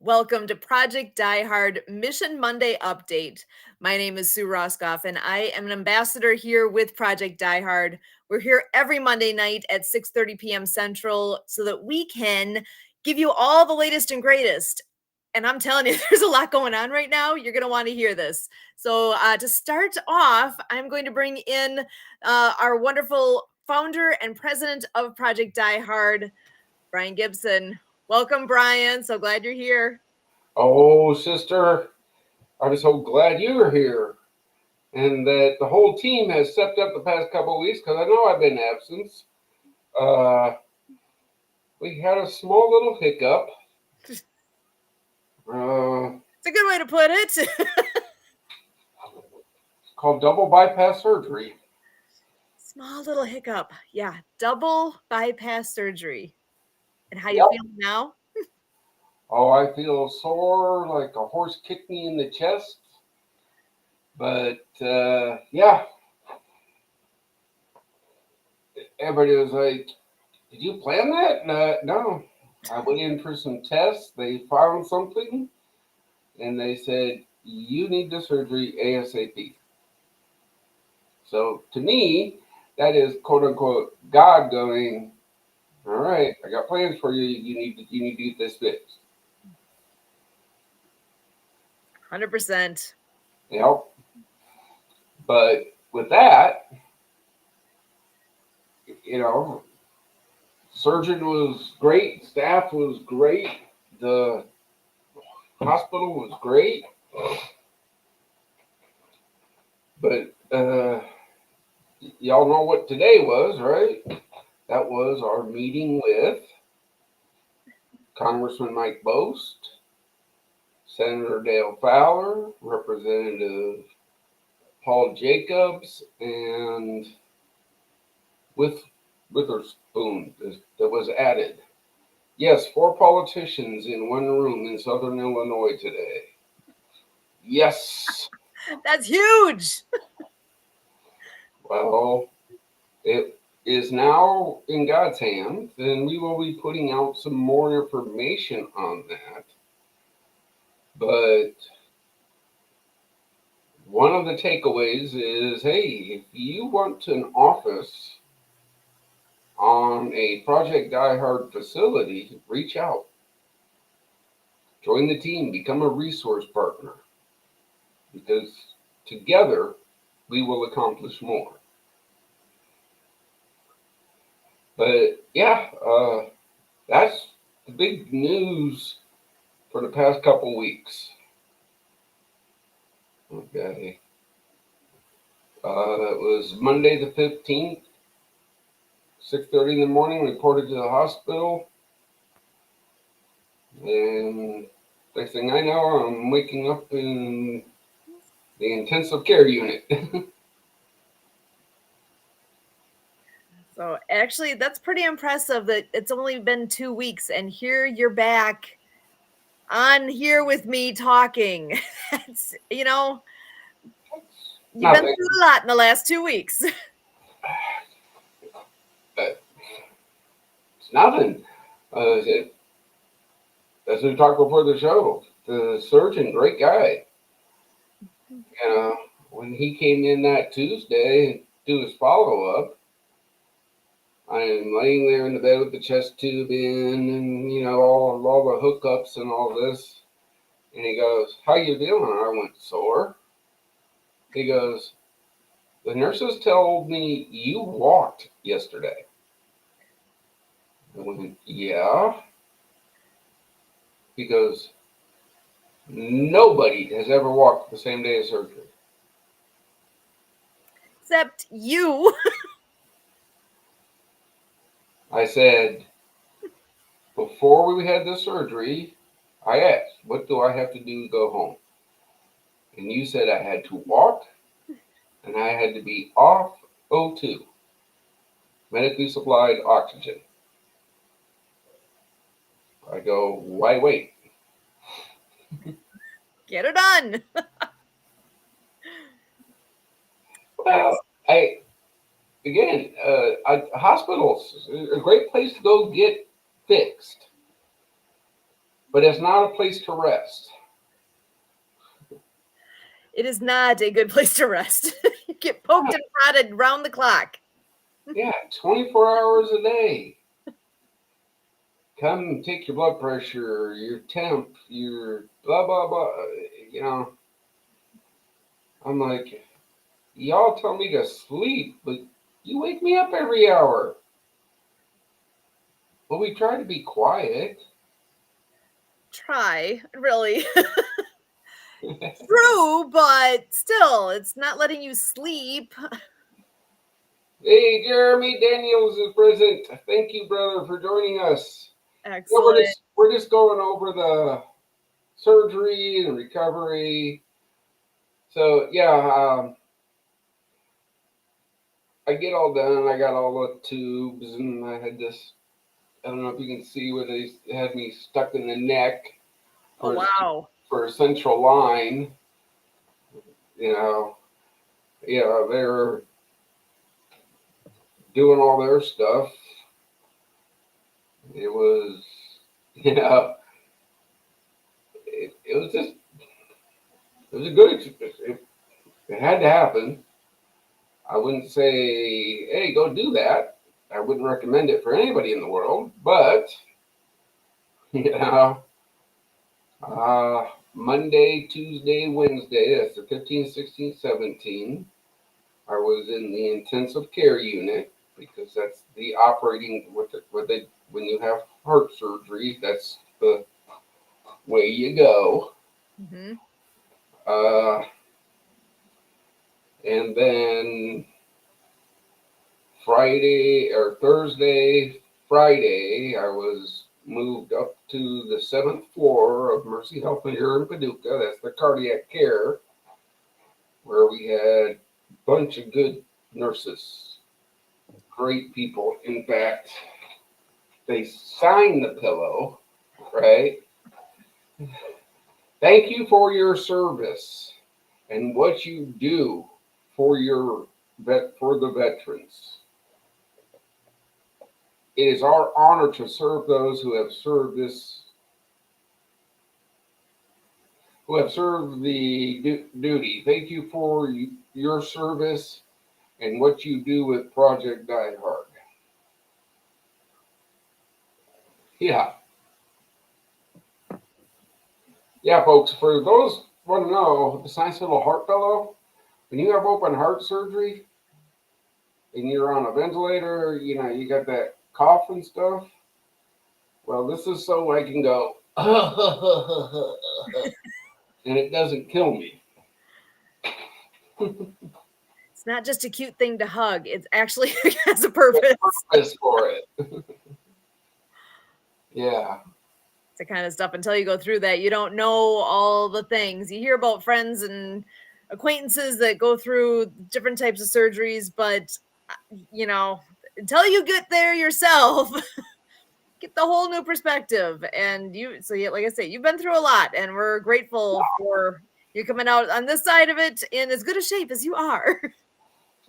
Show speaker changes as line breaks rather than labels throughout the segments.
Welcome to Project Die Hard Mission Monday Update. My name is Sue Roskoff, and I am an ambassador here with Project Die Hard. We're here every Monday night at 6:30 p.m. Central so that we can give you all the latest and greatest. And I'm telling you, there's a lot going on right now. You're going to want to hear this. So to start off, I'm going to bring in our wonderful founder and president of Project Die Hard, Brian Gibson. Welcome, Brian. So glad you're here.
Oh, sister, I'm so glad you're here and that the whole team has stepped up the past couple of weeks because I know I've been absent. Uh, we had a small little hiccup.
It's a good way to put it.
It's called double bypass surgery.
Small little hiccup. Yeah, double bypass surgery. And how you
Yep.
feeling now?
Oh, I feel sore like a horse kicked me in the chest. But yeah, everybody was like, "Did you plan that?" No. I went in for some tests. They found something, and they said you need the surgery ASAP. So to me, that is quote unquote God going, all right, I got plans for you. You need to get this fixed.
100%.
Yep. But with that, you know, surgeon was great, staff was great, the hospital was great, but y'all know what today was, right? That was our meeting with Congressman Mike Bost, Senator Dale Fowler, Representative Paul Jacobs, and with Witherspoon that was added. Yes, 4 politicians in one room in Southern Illinois today. Yes.
That's huge.
Well, it is now in God's hands, and we will be putting out some more information on that. But one of the takeaways is, hey, if you want an office on a Project Die Hard facility, reach out. Join the team, become a resource partner, because together we will accomplish more. But yeah, that's the big news for the past couple weeks. Okay. That was Monday the 15th, 6:30 in the morning, reported to the hospital. And next thing I know, I'm waking up in the intensive care unit.
So actually, that's pretty impressive that it's only been 2 weeks and here you're back on here with me talking. That's, you've been
Nothing.
through a lot in the last 2 weeks.
It's nothing. As we talked before the show, the surgeon, great guy. When he came in that Tuesday to do his follow up, I'm laying there in the bed with the chest tube in, and all the hookups and all this. And he goes, "How you feeling?" I went, "Sore." He goes, "The nurses told me you walked yesterday." I went, "Yeah." He goes, "Nobody has ever walked the same day of surgery."
Except you.
I said, "Before we had the surgery, I asked, what do I have to do to go home?" And you said I had to walk and I had to be off O2, medically supplied oxygen. I go, "Why wait?"
Get her done.
Well, hospitals, a great place to go get fixed. but it's not a place to rest.
It is not a good place to rest. You get poked and prodded round the clock.
Yeah, 24 hours a day. Come take your blood pressure, your temp, your blah, blah, blah. You know, I'm like, y'all tell me to sleep, but you wake me up every hour. Well, we try to be quiet.
Try, really. True, but still, it's not letting you sleep.
Hey, Jeremy Daniels is present. Thank you, brother, for joining us.
Excellent.
Yeah, we're just going over the surgery and recovery. So yeah, I get all done. I got all the tubes, and I had this. I don't know if you can see where they had me stuck in the neck
Oh,
for
wow.
for a central line. You know, yeah, they're doing all their stuff. It was, you know, it was just, it was a good experience. It had to happen. I wouldn't say, hey, go do that. I wouldn't recommend it for anybody in the world, but, you know, Monday, Tuesday, Wednesday, that's the 15, 16, 17. I was in the intensive care unit because that's the operating, when you have heart surgery, that's the way you go.
Mm-hmm.
And then Friday, I was moved up to the 7th floor of Mercy Health here in Paducah. That's the cardiac care, where we had a bunch of good nurses, great people. In fact, they signed the pillow, right? Thank you for your service and what you do for the veterans. It is our honor to serve those who have served the duty. Thank you for your service and what you do with Project Die Hard. Yeah. Yeah, folks, for those who want to know, the Science Little Heart Fellow, when you have open heart surgery and you're on a ventilator, you know, you got that cough and stuff. Well, this is so I can go, and it doesn't kill me.
It's not just a cute thing to hug. It actually has a purpose.
Purpose for it. Yeah.
It's the kind of stuff until you go through that, you don't know all the things. You hear about friends and acquaintances that go through different types of surgeries, but you know, until you get there yourself, get the whole new perspective. And yeah, like I say, you've been through a lot, and we're grateful for you coming out on this side of it in as good a shape as you are.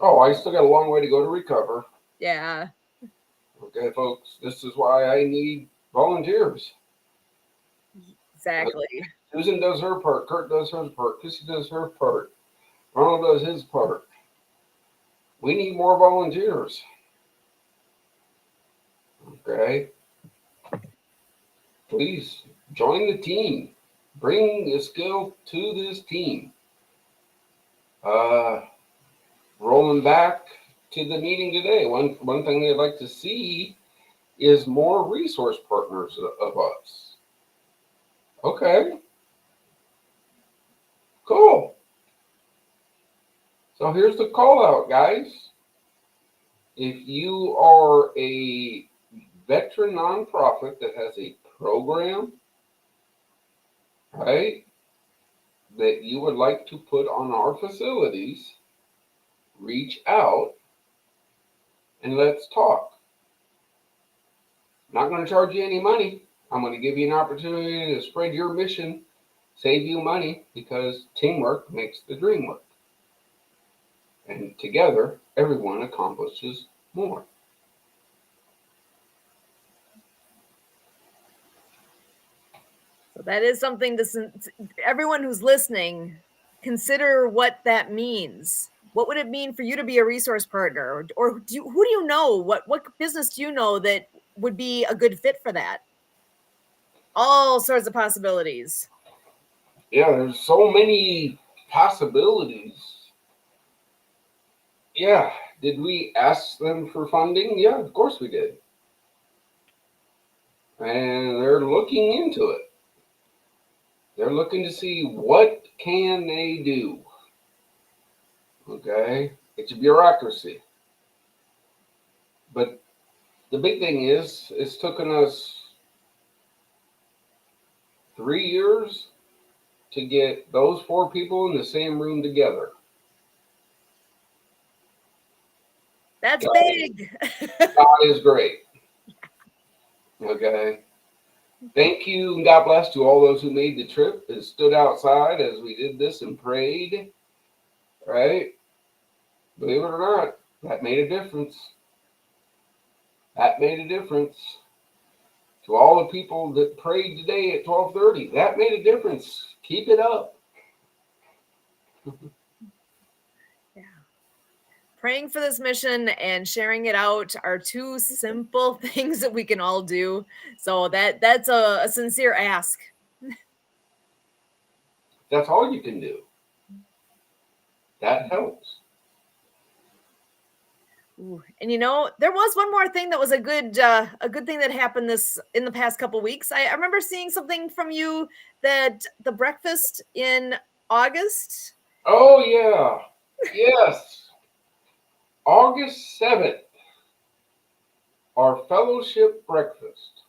Oh, I still got a long way to go to recover.
Yeah.
Okay, folks, this is why I need volunteers.
Exactly.
Susan does her part. Kurt does his part. Chrissy does her part. Ronald does his part. We need more volunteers. Okay? Please join the team. Bring a skill to this team. Rolling back to the meeting today, one thing they'd like to see is more resource partners of us. Okay. Cool. So here's the call out, guys. If you are a veteran nonprofit that has a program, right, that you would like to put on our facilities, reach out and let's talk. I'm not going to charge you any money. I'm going to give you an opportunity to spread your mission, save you money, because teamwork makes the dream work. And together, everyone accomplishes more.
So that is something to everyone who's listening, consider what that means. What would it mean for you to be a resource partner? Or who do you know? What business do you know that would be a good fit for that? All sorts of possibilities.
Yeah, there's so many possibilities. Yeah, did we ask them for funding? Yeah, of course we did. And they're looking into it. They're looking to see what can they do. Okay, it's a bureaucracy. But the big thing is, it's taken us 3 years to get those 4 people in the same room together.
That's
God,
big.
God is great. Okay. Thank you and God bless to all those who made the trip and stood outside as we did this and prayed. Right? Believe it or not, that made a difference. That made a difference. To all the people that prayed today at 12:30, that made a difference. Keep it up.
Yeah. Praying for this mission and sharing it out are two simple things that we can all do. So that's a sincere ask.
That's all you can do. That helps.
Ooh. And there was one more thing that was a good thing that happened in the past couple weeks. I remember seeing something from you that the breakfast in August.
Oh, yeah. Yes. August 7th, our fellowship breakfast.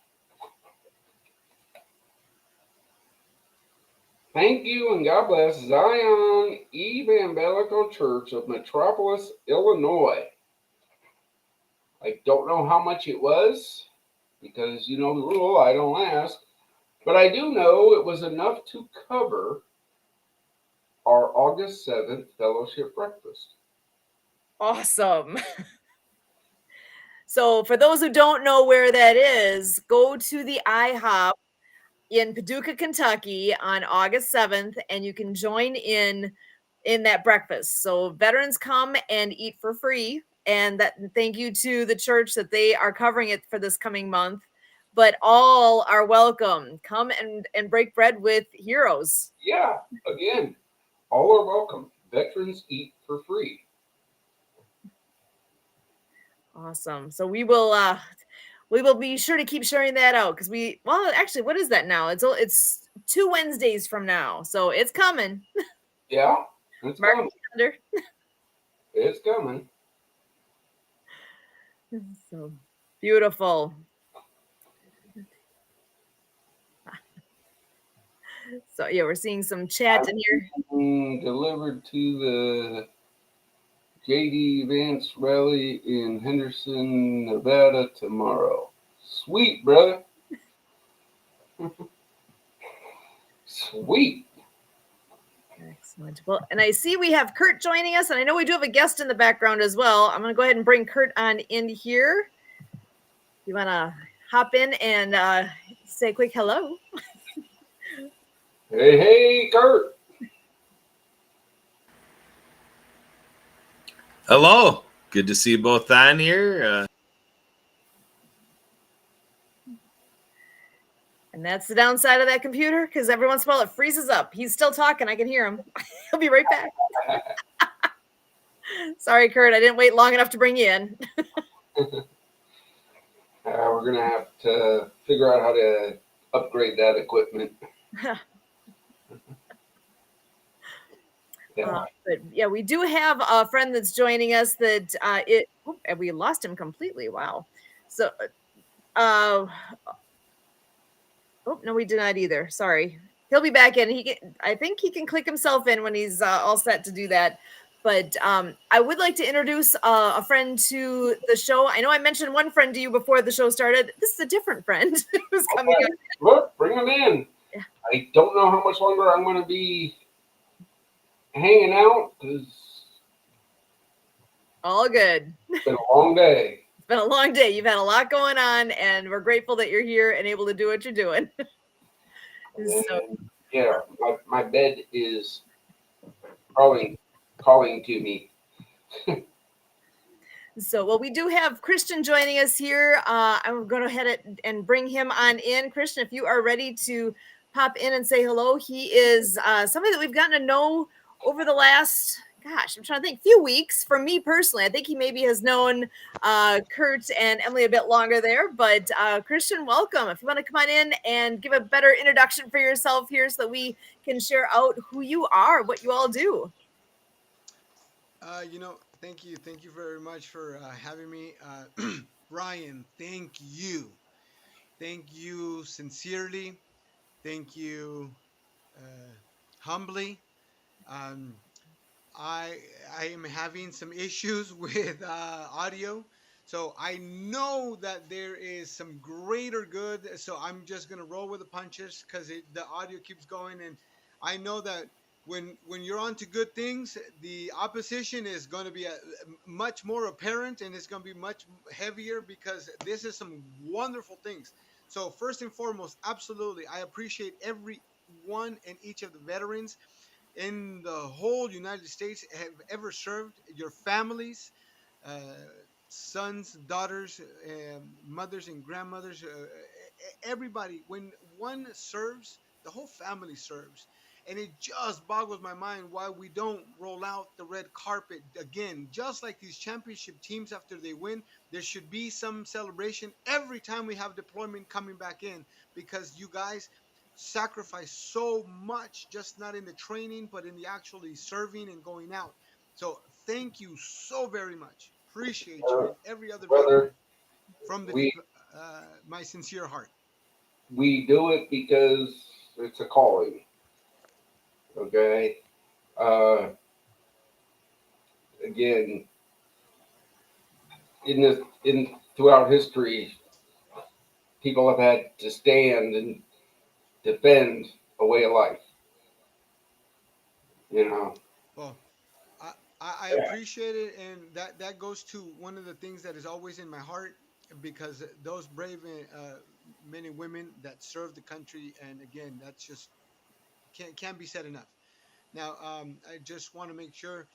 Thank you and God bless Zion Evangelical Church of Metropolis, Illinois. I don't know how much it was because you know the rule, I don't ask. But I do know it was enough to cover our August 7th fellowship breakfast.
Awesome. So for those who don't know where that is, go to the IHOP in Paducah, Kentucky on August 7th, and you can join in that breakfast. So veterans come and eat for free. And thank you to the church that they are covering it for this coming month. But all are welcome. Come and break bread with heroes.
Yeah, again, all are welcome. Veterans eat for free.
Awesome. So we will be sure to keep sharing that out because actually, what is that now? It's 2 Wednesdays from now, so it's coming.
Yeah, it's
Mark
coming.
calendar.
It's coming.
So beautiful. So yeah, we're seeing some chat in here.
Delivered to the JD Vance rally in Henderson, Nevada tomorrow. Sweet, brother. Sweet.
Excellent. Well, and I see we have Kurt joining us, and I know we do have a guest in the background as well. I'm going to go ahead and bring Kurt on in here. You want to hop in and say a quick hello?
Hey, Kurt.
Hello. Good to see you both on here.
And that's the downside of that computer, because every once in a while it freezes up. He's still talking. I can hear him. He'll be right back. Sorry, Kurt. I didn't wait long enough to bring you in.
We're going to have to figure out how to upgrade that equipment. Yeah.
But yeah, we do have a friend that's joining us that and we lost him completely. Wow. So, oh no, we did not either. Sorry. He'll be back in. I think he can click himself in when he's all set to do that. But I would like to introduce a friend to the show. I know I mentioned one friend to you before the show started. This is a different friend who's coming up.
Look, bring him in. Yeah. I don't know how much longer I'm going to be hanging out because
all good.
It's been a long day.
It's been a long day. You've had a lot going on, and we're grateful that you're here and able to do what you're doing. So
And yeah, my bed is calling to me.
well, we do have Christian joining us here. I'm going to head and bring him on in. Christian, if you are ready to pop in and say hello, he is somebody that we've gotten to know over the last, gosh, I'm trying to think, few weeks. For me personally, I think he maybe has known Kurt and Emily a bit longer there. But Christian, welcome. If you want to come on in and give a better introduction for yourself here so that we can share out who you are, what you all do.
Thank you very much for having me, Brian. Thank you sincerely, thank you uh, humbly. Um, I I am having some issues with audio, so I know that there is some greater good. So I'm just gonna roll with the punches because the audio keeps going, and I know that when you're on to good things, the opposition is going to be much more apparent, and it's going to be much heavier because this is some wonderful things. So first and foremost, absolutely, I appreciate every one and each of the veterans in the whole United States have ever served, your families, uh, sons, daughters, mothers, and grandmothers, everybody. When one serves, the whole family serves. And it just boggles my mind why we don't roll out the red carpet again. Just like these championship teams after they win, there should be some celebration every time we have deployment coming back in because you guys sacrifice so much, just not in the training, but in the actually serving and going out. So thank you so very much. Appreciate you
Uh,
and every other
brother,
veteran from the
we
deep, my sincere heart.
we do it because it's a calling. Okay. Uh, Again, in throughout history, people have had to stand and defend a way of life. You know.
Well, I
Yeah.
appreciate it, and that goes to one of the things that is always in my heart because those brave men and women that serve the country, and again, that's just can't be said enough. Now, I just want to make sure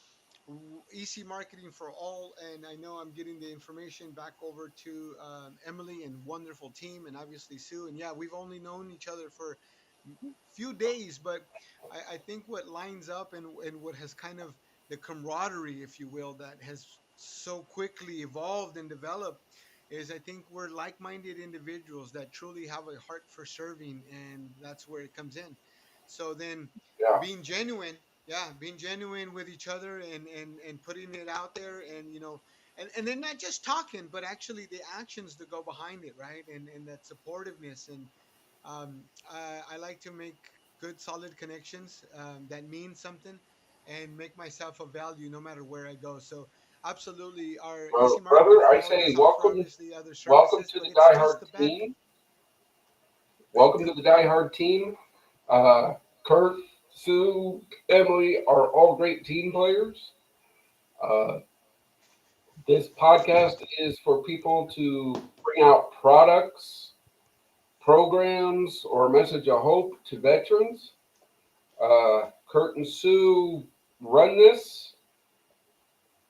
easy marketing for all, and I know I'm getting the information back over to Emily and wonderful team, and obviously Sue. And yeah, we've only known each other for few days, but I think what lines up and what has kind of the camaraderie, if you will, that has so quickly evolved and developed is I think we're like-minded individuals that truly have a heart for serving, and that's where it comes in. So then
Yeah.
being genuine, yeah, being genuine with each other and putting it out there, and and then not just talking but actually the actions that go behind it, right? And that supportiveness, and I like to make good solid connections that mean something and make myself of value no matter where I go. So absolutely, our easy
Well,
marketing
brother,
for
I
all
say
does offer
welcome,
obviously other
welcome
services,
to
but
the
it's
Die
just
Hard
the back.
team. Welcome to the Die Hard team. Kurt, Sue, Emily are all great team players. Uh, this podcast is for people to bring out products, programs, or a message of hope to veterans. Kurt and Sue run this.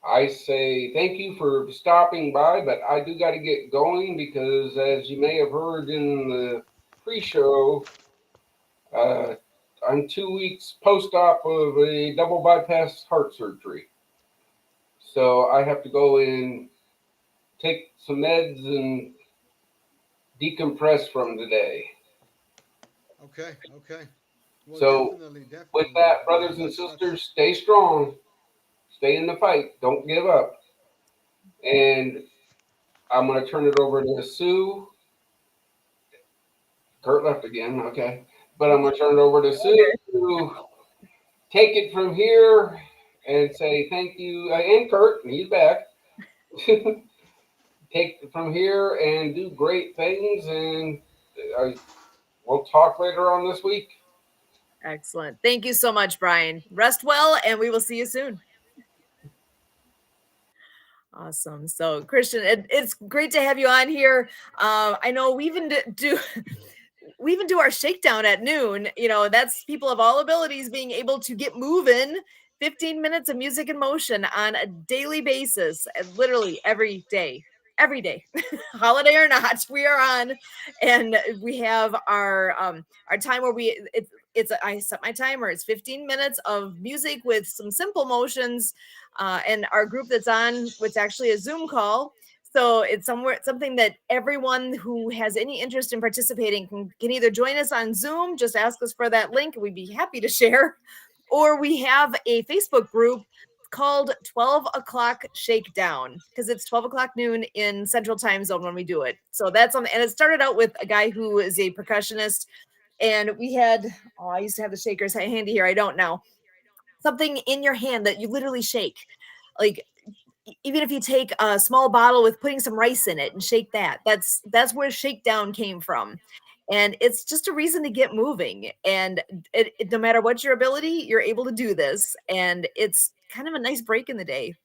I say thank you for stopping by, but I do got to get going because, as you may have heard in the pre show, uh, I'm 2 weeks post op of a double bypass heart surgery. So I have to go and take some meds and decompress from today.
Okay, okay. Well,
So,
definitely,
with
definitely.
that, brothers and sisters,
That's
stay strong, stay in the fight, don't give up. And I'm going to turn it over to Sue. Kurt left again, okay. But I'm going to turn it over to Sue to take it from here and say thank you. And Kurt, he's back. Take it from here and do great things. And we'll talk later on this week.
Excellent. Thank you so much, Brian. Rest well, and we will see you soon. Awesome. So, Christian, it's great to have you on here. I know we even do we even do our shakedown at noon. That's people of all abilities being able to get moving. 15 minutes of music and motion on a daily basis, literally every day, holiday or not, we are on, and we have our time where I set my timer. It's 15 minutes of music with some simple motions, and our group that's on, it's actually a Zoom call. So it's something that everyone who has any interest in participating can either join us on Zoom, just ask us for that link, and we'd be happy to share, or we have a Facebook group called 12 o'clock shakedown, because it's 12 o'clock noon in central time zone when we do it. So that's on, and it started out with a guy who is a percussionist, and we had, I used to have the shakers handy here, I don't now, something in your hand that you literally shake, like, even if you take a small bottle with putting some rice in it and shake that's where shakedown came from. And it's just a reason to get moving, and no matter what your ability, you're able to do this, and it's kind of a nice break in the day.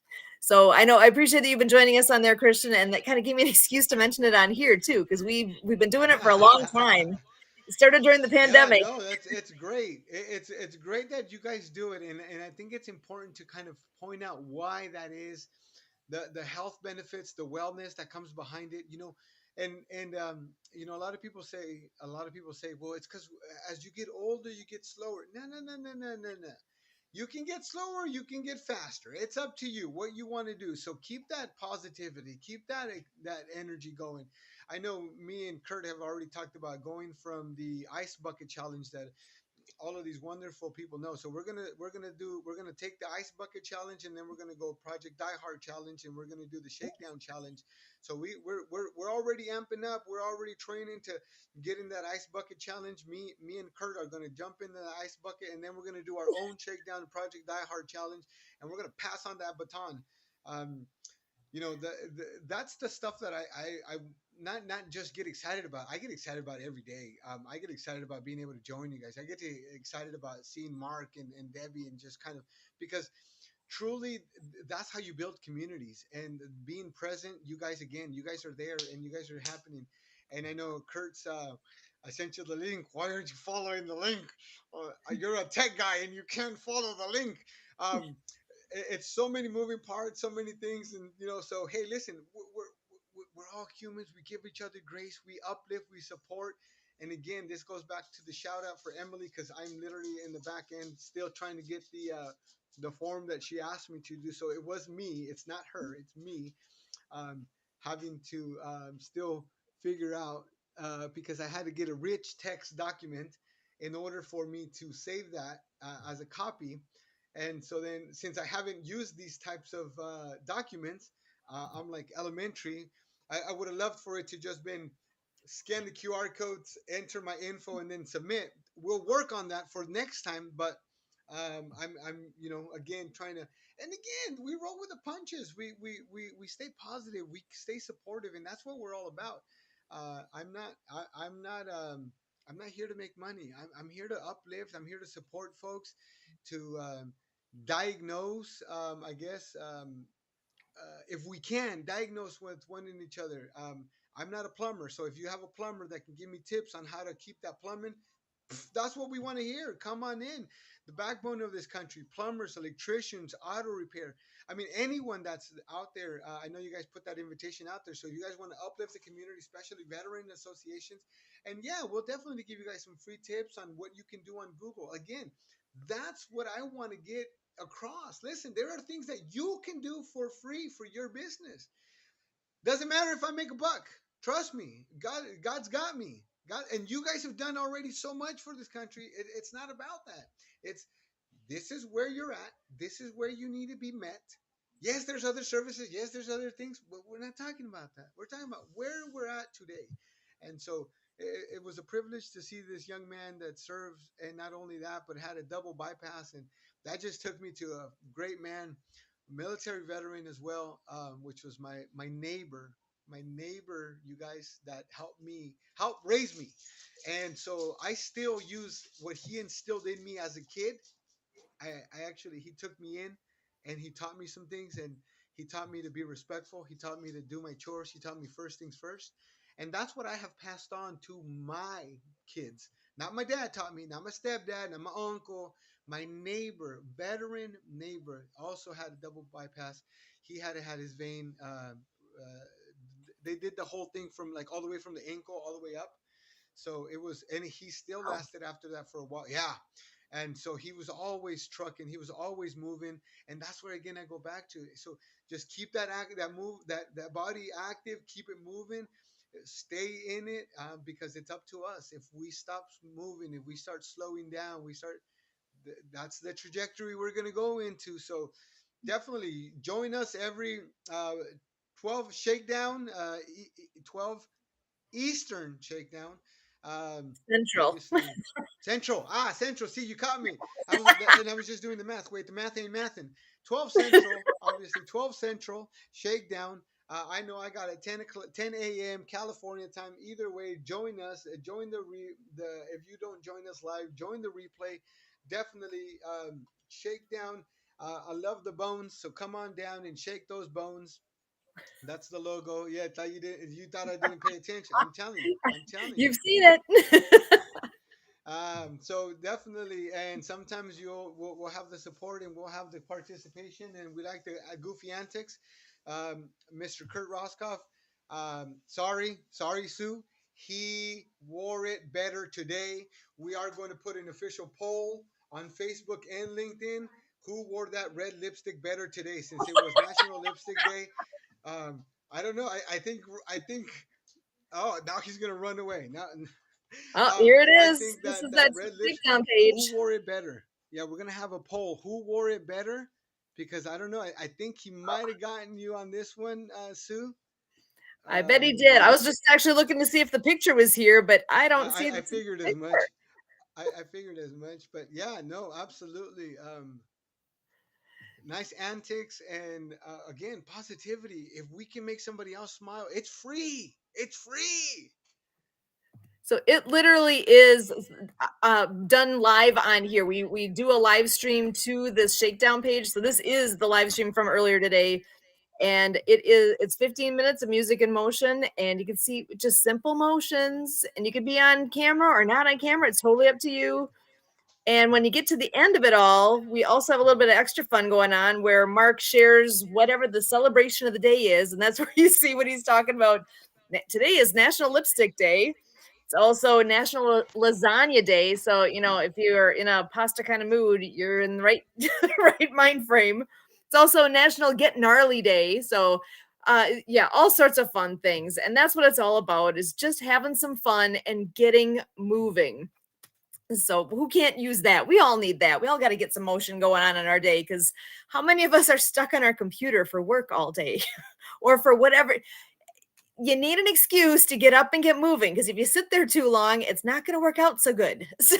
So I know, I appreciate that you've been joining us on there, Christian, and that kind of gave me an excuse to mention it on here too, because we've been doing it for a long time. It started during the
Yeah,
pandemic.
no, it's great. It's great that you guys do it, and I think it's important to kind of point out why that is, the health benefits, the wellness that comes behind it. A lot of people say, well, it's because as you get older, you get slower. No, no, no, no, no, no, no. You can get slower, you can get faster. It's up to you what you want to do. So keep that positivity, keep that energy going. I know me and Kurt have already talked about going from the ice bucket challenge that all of these wonderful people know. So we're gonna take the ice bucket challenge, and then we're gonna go Project Die Hard challenge, and we're gonna do the shakedown challenge. So we're already amping up. We're already training to get in that ice bucket challenge. Me and Kurt are gonna jump into the ice bucket, and then we're gonna do our own shakedown Project Die Hard challenge, and we're gonna pass on that baton. Um, that's the stuff that I not just get excited about. I get excited about every day. I get excited about being able to join you guys. I get excited about seeing Mark and Debbie, and just kind of, because truly that's how you build communities, and being present. You guys are there, and you guys are happening. And I know Kurt's I sent you the link. Why aren't you following the link? You're a tech guy and you can't follow the link. um, it's so many moving parts, so many things, and so hey, listen, we're all humans. We give each other grace, we uplift, we support. And again, this goes back to the shout out for Emily, because I'm literally in the back end still trying to get the form that she asked me to do. So it was me, it's not her, it's me, um, having to still figure out, because I had to get a rich text document in order for me to save that as a copy. And so then, since I haven't used these types of documents, I'm like elementary. I would have loved for it to just been scan the QR codes, enter my info, and then submit. We'll work on that for next time, but I'm again trying to, and again, we roll with the punches. We stay positive, we stay supportive, and that's what we're all about. I'm not here to make money. I'm here to uplift. I'm here to support folks, to diagnose, I guess, if we can diagnose with one in each other. I'm not a plumber, so if you have a plumber that can give me tips on how to keep that plumbing, that's what we want to hear. Come on in. The backbone of this country: plumbers, electricians, auto repair. I mean, anyone that's out there. I know you guys put that invitation out there, so you guys want to uplift the community, especially veteran associations. And yeah, we'll definitely give you guys some free tips on what you can do on Google. Again, that's what I want to get across. Listen, there are things that you can do for free for your business. Doesn't matter if I make a buck. Trust me, God's got me. God, and you guys have done already so much for this country. It's not about that. It's This is where you're at. This is where you need to be met. Yes, there's other services. Yes, there's other things, but we're not talking about that. We're talking about where we're at today. And so it was a privilege to see this young man that serves, and not only that, but had a double bypass. And that just took me to a great man, military veteran as well, which was my neighbor, you guys, that help raise me. And so I still use what he instilled in me as a kid. I actually, he took me in, and he taught me some things, and he taught me to be respectful. He taught me to do my chores. He taught me first things first. And that's what I have passed on to my kids. Not my dad taught me, not my stepdad, not my uncle. My neighbor, veteran neighbor, also had a double bypass. He had his vein. They did the whole thing from like all the way from the ankle all the way up. So it was, and he still lasted after that for a while. Yeah. And so he was always trucking, he was always moving. And that's where again I go back to. So just keep that body active, keep it moving, stay in it, because it's up to us. If we stop moving, if we start slowing down, that's the trajectory we're going to go into. So definitely join us every 12 shakedown, 12 Eastern shakedown.
Central.
Obviously, Central. Central. See, you caught me. I was just doing the math. Wait, the math ain't mathing. 12 Central. Obviously, 12 Central shakedown. I know I got it 10 a.m. California time. Either way, join us. Join the. If you don't join us live, join the replay. Definitely shakedown. I love the bones, so come on down and shake those bones. That's the logo. Yeah, thought you did. You thought I didn't pay attention. I'm telling you. I'm telling you.
You've seen it.
So definitely, and sometimes we'll have the support and we'll have the participation, and we like the goofy antics. Mr. Kurt Roscoff, sorry, Sue. He wore it better today. We are going to put an official poll on Facebook and LinkedIn. Who wore that red lipstick better today? Since it was National Lipstick Day, I don't know. I think. Oh, now he's gonna run away. Now,
Oh, here it
I
is.
think
This is
that
that
red lipstick.
breakdown
Who
page.
wore it better? Yeah, we're gonna have a poll. Who wore it better? Because I don't know. I think he might have gotten you on this one, Sue.
I bet he did. I
But
was just actually looking to see if the picture was here, but I don't see
I
the
figured as
picture.
much. I figured as much. But yeah, no, absolutely. Nice antics and again positivity. If we can make somebody else smile, it's free. It's free.
So it literally is done live on here. We do a live stream to this shakedown page. So this is the live stream from earlier today, and it's 15 minutes of music in motion, and you can see just simple motions, and you can be on camera or not on camera. It's totally up to you. And when you get to the end of it all, we also have a little bit of extra fun going on where Mark shares whatever the celebration of the day is. And that's where you see what he's talking about. Today is National Lipstick Day. It's also National Lasagna Day. So, if you're in a pasta kind of mood, you're in the right, right mind frame. It's also National Get Gnarly Day. So, yeah, all sorts of fun things. And that's what it's all about, is just having some fun and getting moving. So who can't use that? We all need that. We all got to get some motion going on in our day, because how many of us are stuck on our computer for work all day or for whatever? You need an excuse to get up and get moving, because if you sit there too long, it's not going to work out so good. So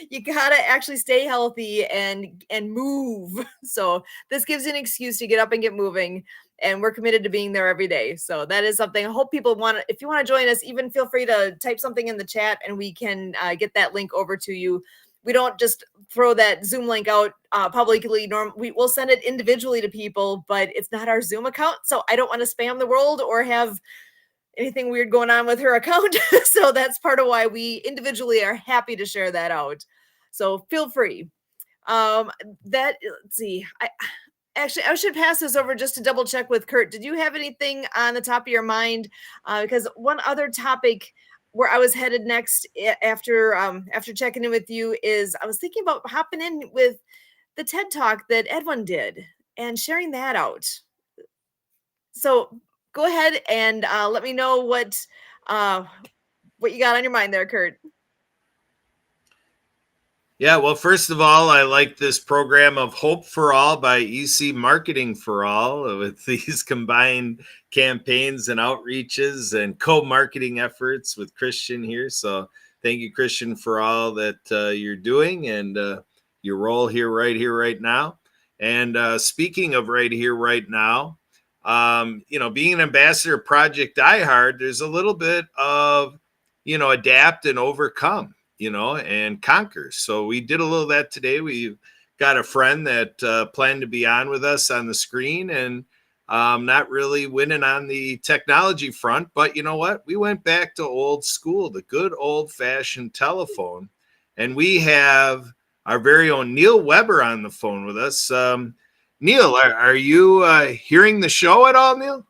you got to actually stay healthy and move. So this gives you an excuse to get up and get moving, and we're committed to being there every day. So that is something I hope people want to. If you want to join us, even feel free to type something in the chat and we can get that link over to you. We don't just throw that Zoom link out publicly. We will send it individually to people, but it's not our Zoom account. So I don't want to spam the world or have anything weird going on with her account. So that's part of why we individually are happy to share that out. So feel free. Let's see. I should pass this over just to double check with Kurt. Did you have anything on the top of your mind? Because one other topic where I was headed next after checking in with you is I was thinking about hopping in with the TED Talk that Edwin did and sharing that out. So go ahead and let me know what you got on your mind there, Kurt.
Yeah, well, first of all, I like this program of Hope for All by EC Marketing for All with these combined campaigns and outreaches and co-marketing efforts with Christian here. So thank you, Christian, for all that you're doing and your role here, right now. And speaking of right here, right now, being an ambassador of Project Die Hard, there's a little bit of, adapt and overcome, and conquer. So we did a little of that today. We got a friend that planned to be on with us on the screen, and not really winning on the technology front, but you know what? We went back to old school, the good old fashioned telephone. And we have our very own Neil Weber on the phone with us. Neil, are you hearing the show at all, Neil?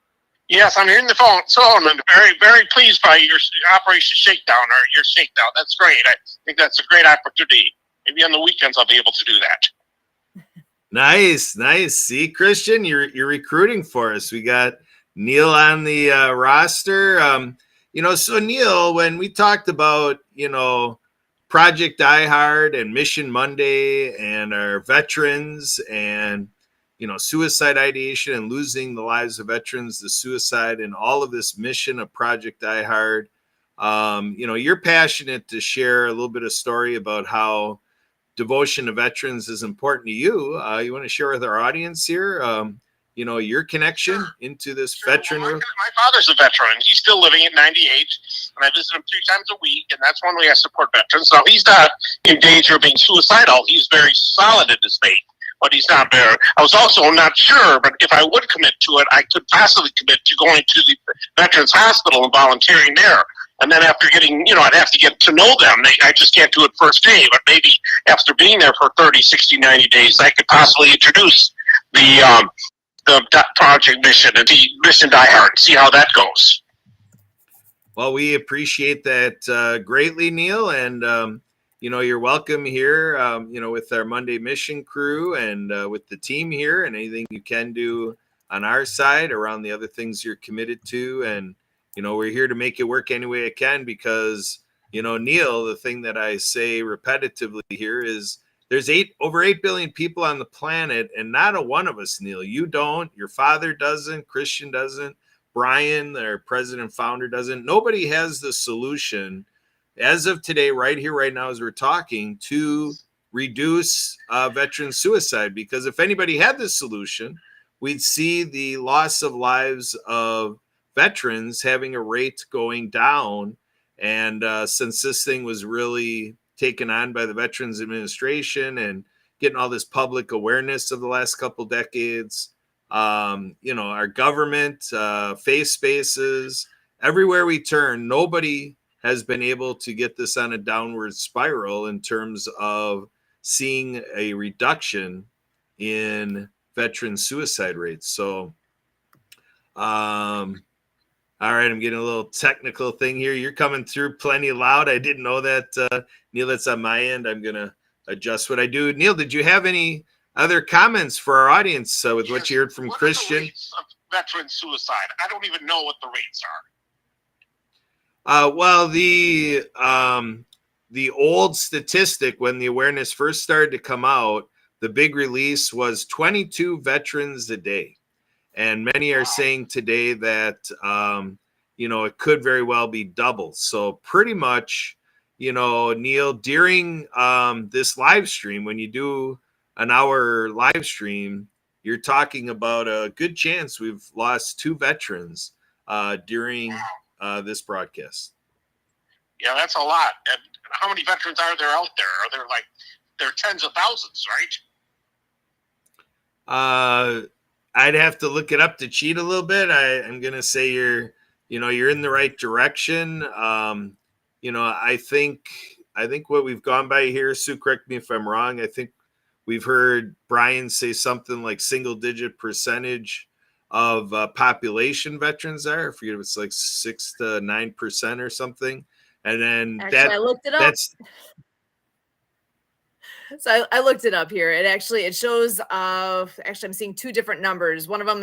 Yes, I'm hearing the phone. So I'm very, very pleased by your Operation Shakedown or your Shakedown. That's great. I think that's a great opportunity. Maybe on the weekends I'll be able to do that.
Nice. See, Christian, you're recruiting for us. We got Neil on the roster. So Neil, when we talked about, Project Die Hard and Mission Monday and our veterans and suicide ideation and losing the lives of veterans, the suicide, and all of this mission of Project Die Hard. You're passionate to share a little bit of story about how devotion to veterans is important to you. You want to share with our audience here, your connection into this veteran work?
My father's a veteran. He's still living at 98, and I visit him 3 times a week, and that's one way I support veterans. Now, he's not in danger of being suicidal. He's very solid in his faith, but he's not there. I was also not sure, but if I would commit to it, I could possibly commit to going to the Veterans Hospital and volunteering there. And then after getting, I'd have to get to know them. I just can't do it first day, but maybe after being there for 30, 60, 90 days, I could possibly introduce the project mission and the Mission Die Hard and see how that goes.
Well, we appreciate that greatly, Neil. And, you're welcome here, with our Monday Mission crew and with the team here, and anything you can do on our side around the other things you're committed to. And, we're here to make it work any way it can because, Neil, the thing that I say repetitively here is there's over 8 billion people on the planet, and not a one of us, Neil, you don't, your father doesn't, Christian doesn't, Brian, our president founder, doesn't. Nobody has the solution as of today, right here, right now, as we're talking, to reduce veteran suicide. Because if anybody had this solution, we'd see the loss of lives of veterans having a rate going down. And since this thing was really taken on by the Veterans Administration and getting all this public awareness of the last couple decades, our government, face spaces, everywhere we turn, nobody has been able to get this on a downward spiral in terms of seeing a reduction in veteran suicide rates. So, all right, I'm getting a little technical thing here. You're coming through plenty loud. I didn't know that, Neil. That's on my end. I'm going to adjust what I do. Neil, did you have any other comments for our audience with what you heard from Christian?
What are the rates of veteran suicide? I don't even know what the rates are.
Well, the old statistic when the awareness first started to come out, the big release was 22 veterans a day. And many are saying today that, it could very well be double. So pretty much, Neil, during this live stream, when you do an hour live stream, you're talking about a good chance we've lost 2 veterans during this broadcast.
Yeah, that's a lot. And how many veterans are there out there? Are there are tens of thousands, right?
I'd have to look it up to cheat a little bit. I'm going to say you're in the right direction. I think what we've gone by here, Sue, correct me if I'm wrong. I think we've heard Brian say something like single-digit percentage of population veterans are. I forget if it's like 6 to 9% or something. And then
I looked it up. So I looked it up here. It shows I'm seeing 2 different numbers. One of them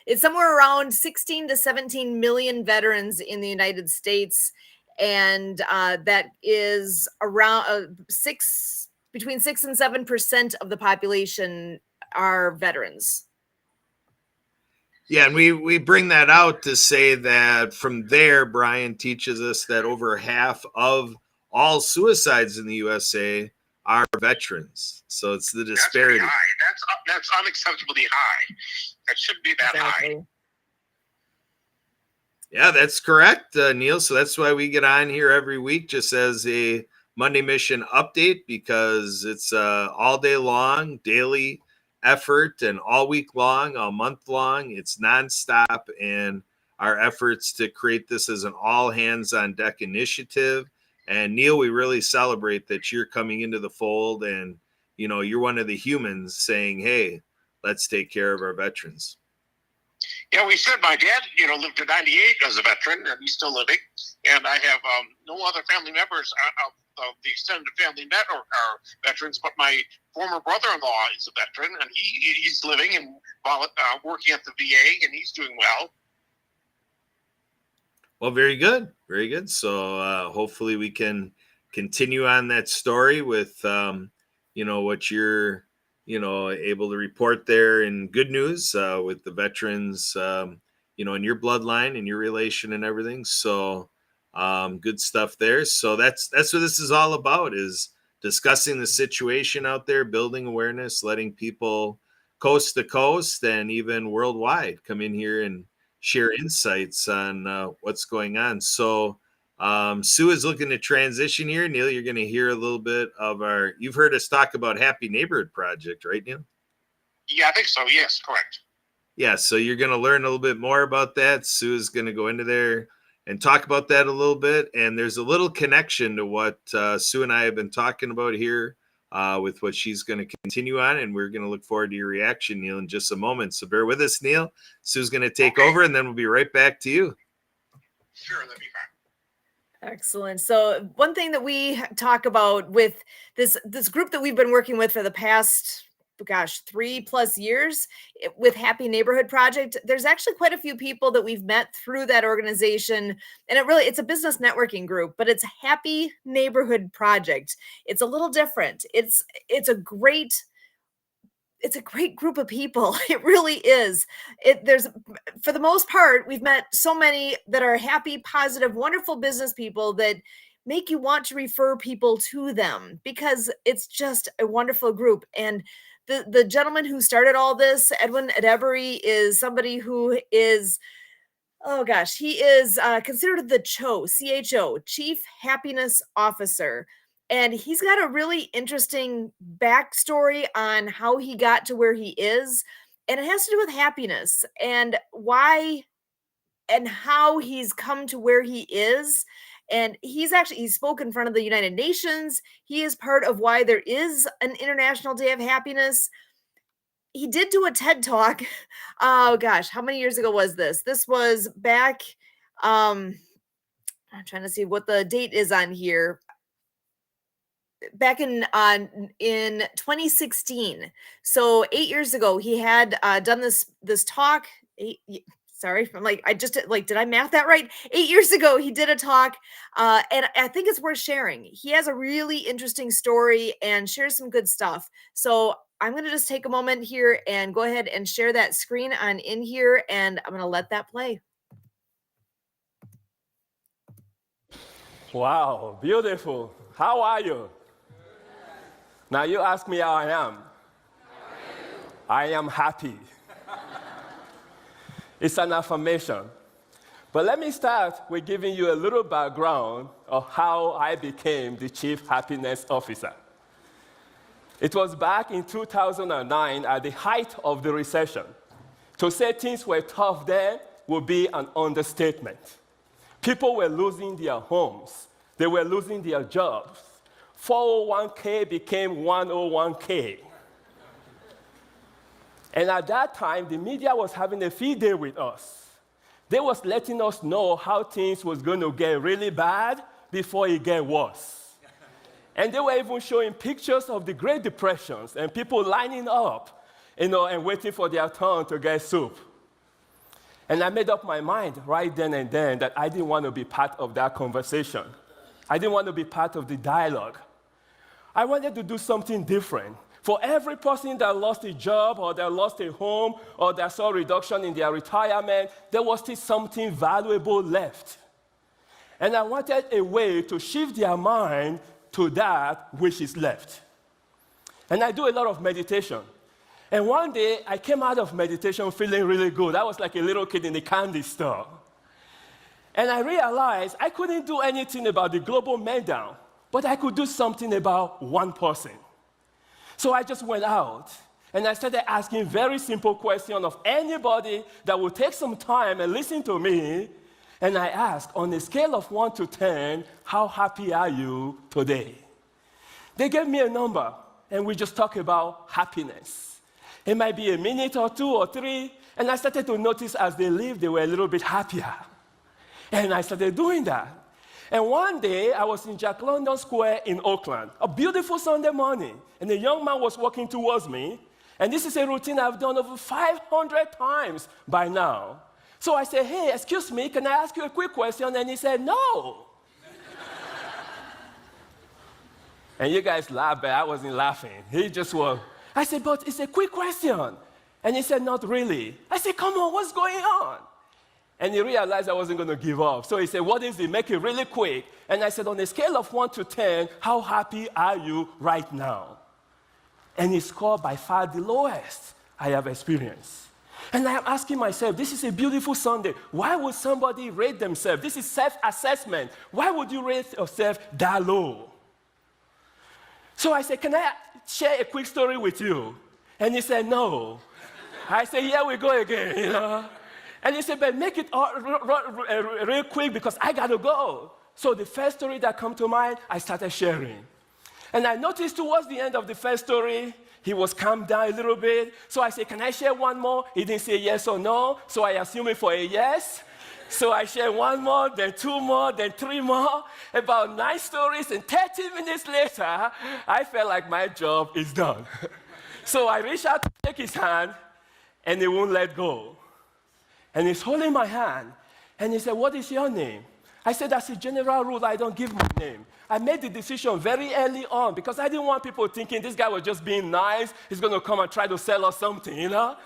it's somewhere around 16 to 17 million veterans in the United States. And that is around between 6 and 7% of the population are veterans.
Yeah, and we bring that out to say that from there, Brian teaches us that over half of all suicides in the USA are veterans. So it's the disparity.
That's high. That's unacceptably high. That shouldn't be that high.
Yeah, that's correct, Neil. So that's why we get on here every week just as a Monday Mission update, because it's all day long, daily effort, and all week long, all month long, it's nonstop. And our efforts to create this as an all hands on deck initiative. And Neil, we really celebrate that you're coming into the fold, and you're one of the humans saying, hey, let's take care of our veterans.
Yeah, we said my dad, lived to 98 as a veteran, and he's still living. And I have no other family members of the extended family that are veterans, but my former brother-in-law is a veteran, and he's living and working at the VA, and he's doing well.
Well, very good. Very good. So hopefully we can continue on that story with, what you're, able to report there in good news with the veterans, in your bloodline and your relation and everything. So good stuff there. So that's what this is all about, is discussing the situation out there, building awareness, letting people coast to coast and even worldwide come in here and share insights on what's going on. So Sue is looking to transition here. Neil, you're going to hear a little bit of you've heard us talk about Happy Neighborhood Project, right, Neil?
Yeah, I think so. Yes, correct.
Yeah, so you're going to learn a little bit more about that. Sue is going to go into there and talk about that a little bit. And there's a little connection to what Sue and I have been talking about here with what she's going to continue on. And we're going to look forward to your reaction, Neil, in just a moment. So bear with us, Neil. Sue's going to take over, and then we'll be right back to you.
Sure, that'd be fine.
Excellent. So one thing that we talk about with this group that we've been working with for the past, 3+ years with Happy Neighborhood Project, there's actually quite a few people that we've met through that organization. And it's a business networking group, but it's Happy Neighborhood Project. It's a little different. It's a great group of people. It really is. For the most part, we've met so many that are happy, positive, wonderful business people that make you want to refer people to them, because it's just a wonderful group. And the gentleman who started all this, Edwin Adebury, is somebody who is, he is considered the CHO, Chief Happiness Officer. And he's got a really interesting backstory on how he got to where he is. And it has to do with happiness and why and how he's come to where he is. And he spoke in front of the United Nations. He is part of why there is an International Day of Happiness. He did do a TED Talk. Oh gosh, how many years ago was this? This was back, I'm trying to see what the date is on here. Back in 2016. So 8 years ago, he had done this talk. Sorry, I'm like, did I math that right? 8 years ago, he did a talk, and I think it's worth sharing. He has a really interesting story and shares some good stuff. So I'm going to just take a moment here and go ahead and share that screen on in here, and I'm going to let that play.
Wow, beautiful. How are you? Now you ask me how I am. I am happy. It's an affirmation. But let me start with giving you a little background of how I became the Chief Happiness Officer. It was back in 2009 at the height of the recession. To say things were tough then would be an understatement. People were losing their homes. They were losing their jobs. 401k became 101k. And at that time, the media was having a field day with us. They was letting us know how things was going to get really bad before it get worse. And they were even showing pictures of the Great Depressions and people lining up, and waiting for their turn to get soup. And I made up my mind right then and then that I didn't want to be part of that conversation. I didn't want to be part of the dialogue. I wanted to do something different. For every person that lost a job or that lost a home or that saw a reduction in their retirement, there was still something valuable left. And I wanted a way to shift their mind to that which is left. And I do a lot of meditation. And one day, I came out of meditation feeling really good. I was like a little kid in a candy store. And I realized I couldn't do anything about the global meltdown, but I could do something about one person. So I just went out And I started asking very simple questions of anybody that would take some time and listen to me. And I asked, on a scale of 1 to 10, how happy are you today? They gave me a number, and we just talked about happiness. It might be a minute or 2 or 3, and I started to notice as they lived, they were a little bit happier. And I started doing that. And one day, I was in Jack London Square in Oakland, a beautiful Sunday morning, and a young man was walking towards me, and this is a routine I've done over 500 times by now. So I said, hey, excuse me, can I ask you a quick question? And he said, no. And you guys laughed, but I wasn't laughing. He just was. I said, but it's a quick question. And he said, not really. I said, come on, what's going on? And he realized I wasn't going to give up. So he said, what is it? Make it really quick. And I said, on a scale of 1 to 10, how happy are you right now? And he scored by far the lowest I have experienced. And I'm asking myself, this is a beautiful Sunday. Why would somebody rate themselves? This is self-assessment. Why would you rate yourself that low? So I said, can I share a quick story with you? And he said, no. I said, here we go again, you know. And he said, but make it real quick because I got to go. So the first story that came to mind, I started sharing. And I noticed towards the end of the first story, he was calmed down a little bit. So I said, can I share one more? He didn't say yes or no. So I assumed it for a yes. So I shared one more, then 2 more, then 3 more. About 9 stories, and 30 minutes later, I felt like my job is done. So I reached out to take his hand, and he won't let go. And he's holding my hand, and he said, what is your name? I said, as a general rule, I don't give my name. I made the decision very early on because I didn't want people thinking this guy was just being nice. He's going to come and try to sell us something, you know?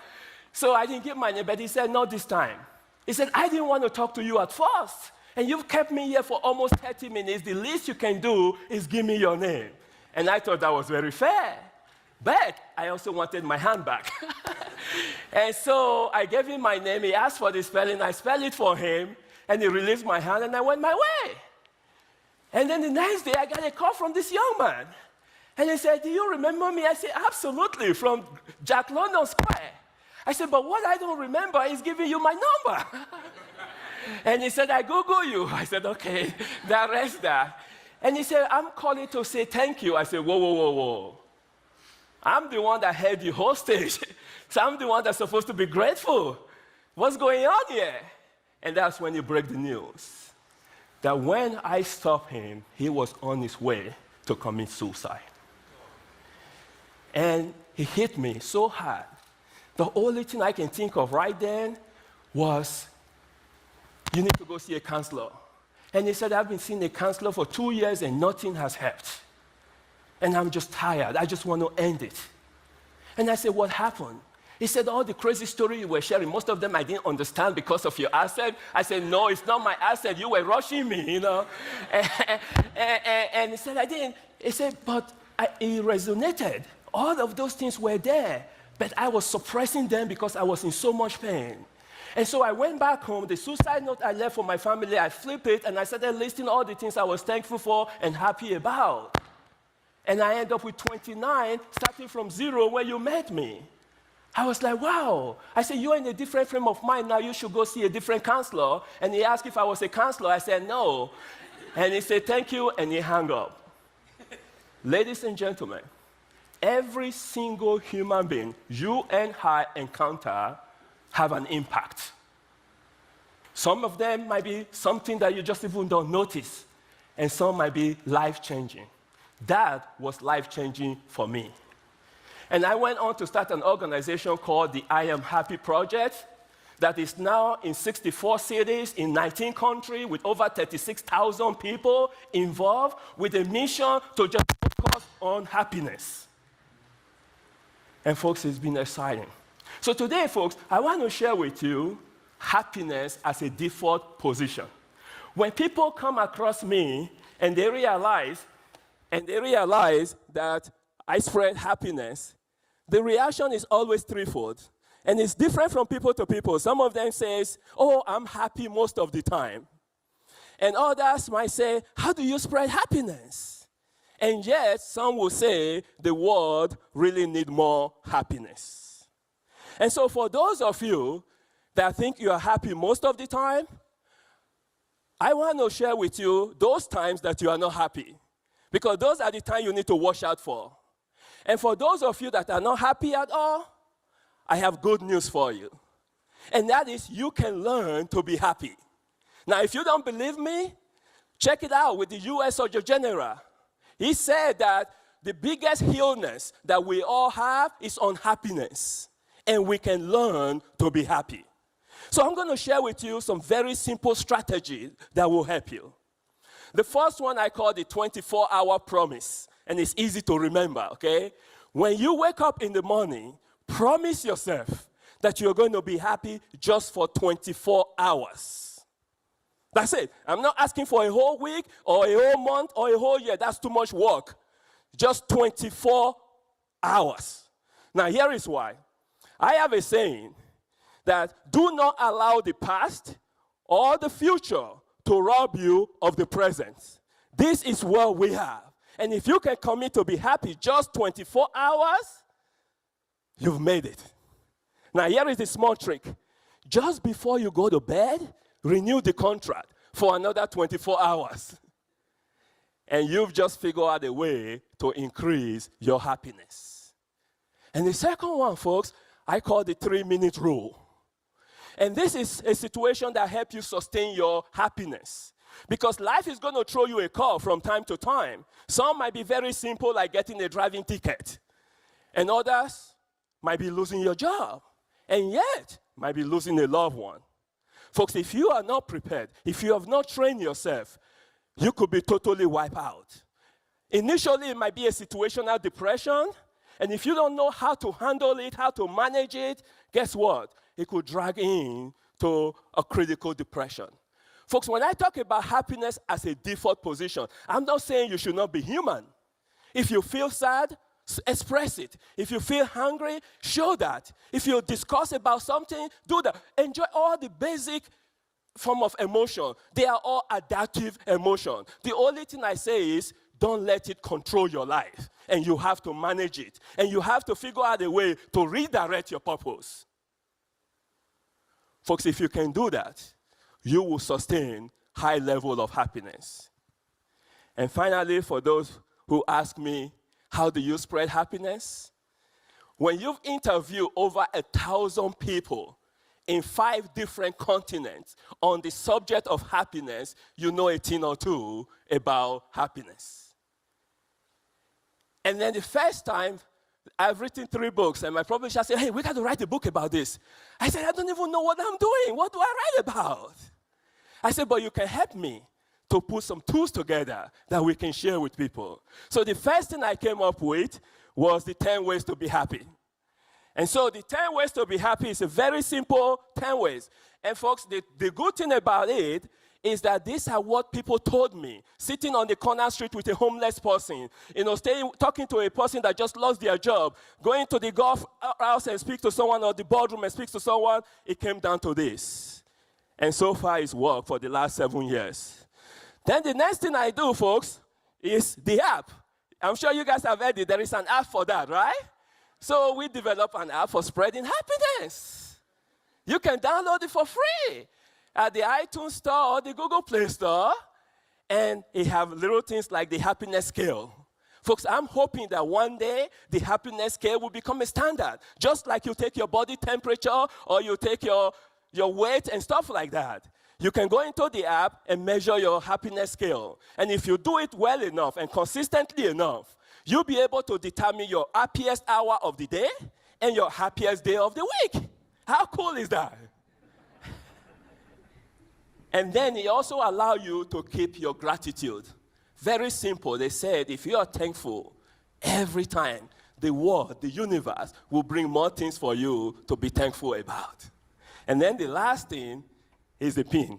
So I didn't give my name, but he said, not this time. He said, I didn't want to talk to you at first, and you've kept me here for almost 30 minutes. The least you can do is give me your name. And I thought that was very fair. But I also wanted my hand back. And so I gave him my name. He asked for the spelling. I spelled it for him. And he released my hand, and I went my way. And then the next day, I got a call from this young man. And he said, do you remember me? I said, absolutely, from Jack London Square. I said, but what I don't remember is giving you my number. And he said, I Google you. I said, okay, that rests that. And he said, I'm calling to say thank you. I said, whoa, whoa, whoa, whoa. I'm the one that held you hostage. So I'm the one that's supposed to be grateful. What's going on here? And that's when you break the news. That when I stopped him, he was on his way to commit suicide. And he hit me so hard. The only thing I can think of right then was, you need to go see a counselor. And he said, I've been seeing a counselor for 2 years and nothing has helped. And I'm just tired. I just want to end it. And I said, what happened? He said, all the crazy stories you were sharing, most of them I didn't understand because of your accent. I said, no, it's not my accent. You were rushing me, you know. And he said, I didn't. He said, but it resonated. All of those things were there, but I was suppressing them because I was in so much pain. And so I went back home. The suicide note I left for my family, I flipped it, and I started listing all the things I was thankful for and happy about. And I ended up with 29, starting from 0 where you met me. I was like, wow. I said, you're in a different frame of mind now. You should go see a different counselor. And he asked if I was a counselor. I said, no. And he said, thank you, and he hung up. Ladies and gentlemen, every single human being you and I encounter have an impact. Some of them might be something that you just even don't notice, and some might be life-changing. That was life-changing for me. And I went on to start an organization called the I Am Happy Project that is now in 64 cities in 19 countries with over 36,000 people involved with a mission to just focus on happiness. And folks, it's been exciting. So today, folks, I want to share with you happiness as a default position. When people come across me and they realize that I spread happiness, the reaction is always threefold. And it's different from people to people. Some of them says, oh, I'm happy most of the time. And others might say, how do you spread happiness? And yet, some will say the world really need more happiness. And so for those of you that think you are happy most of the time, I want to share with you those times that you are not happy, because those are the times you need to watch out for. And for those of you that are not happy at all, I have good news for you. And that is, you can learn to be happy. Now, if you don't believe me, check it out with the U.S. Surgeon General. He said that the biggest illness that we all have is unhappiness, and we can learn to be happy. So I'm going to share with you some very simple strategies that will help you. The first one I call the 24-hour promise, and it's easy to remember, okay? When you wake up in the morning, promise yourself that you're going to be happy just for 24 hours. That's it. I'm not asking for a whole week or a whole month or a whole year. That's too much work. Just 24 hours. Now, here is why. I have a saying that do not allow the past or the future to rob you of the present. This is what we have. And if you can commit to be happy just 24 hours, you've made it. Now, here is a small trick. Just before you go to bed, renew the contract for another 24 hours. And you've just figured out a way to increase your happiness. And the second one, folks, I call the 3-minute rule. And this is a situation that helps you sustain your happiness. Because life is going to throw you a call from time to time. Some might be very simple, like getting a driving ticket. And others might be losing your job. And yet, might be losing a loved one. Folks, if you are not prepared, if you have not trained yourself, you could be totally wiped out. Initially, it might be a situational depression. And if you don't know how to handle it, how to manage it, guess what? It could drag in to a critical depression. Folks, when I talk about happiness as a default position, I'm not saying you should not be human. If you feel sad, express it. If you feel hungry, show that. If you discuss about something, do that. Enjoy all the basic form of emotion. They are all adaptive emotion. The only thing I say is, don't let it control your life. And you have to manage it. And you have to figure out a way to redirect your purpose. Folks, if you can do that, you will sustain high level of happiness. And finally, for those who ask me, how do you spread happiness? When you've interviewed over 1,000 people in 5 different continents on the subject of happiness, you know a thing or two about happiness. And then the first time, I've written 3 books, and my publisher said, hey, we got to write a book about this. I said, I don't even know what I'm doing. What do I write about? I said, but you can help me to put some tools together that we can share with people. So the first thing I came up with was the 10 ways to be happy. And so the 10 ways to be happy is a very simple 10 ways. And folks, the good thing about it is that these are what people told me, sitting on the corner street with a homeless person, talking to a person that just lost their job, going to the golf house and speak to someone, or the boardroom and speak to someone. It came down to this. And so far it's worked for the last 7 years. Then the next thing I do, folks, is the app. I'm sure you guys have heard it. There is an app for that, right? So we developed an app for spreading happiness. You can download it for free at the iTunes Store or the Google Play Store, and it have little things like the happiness scale. Folks, I'm hoping that one day the happiness scale will become a standard, just like you take your body temperature or you take your weight and stuff like that. You can go into the app and measure your happiness scale. And if you do it well enough and consistently enough, you'll be able to determine your happiest hour of the day and your happiest day of the week. How cool is that? And then it also allows you to keep your gratitude. Very simple. They said if you are thankful every time, the world, the universe will bring more things for you to be thankful about. And then the last thing is the pin.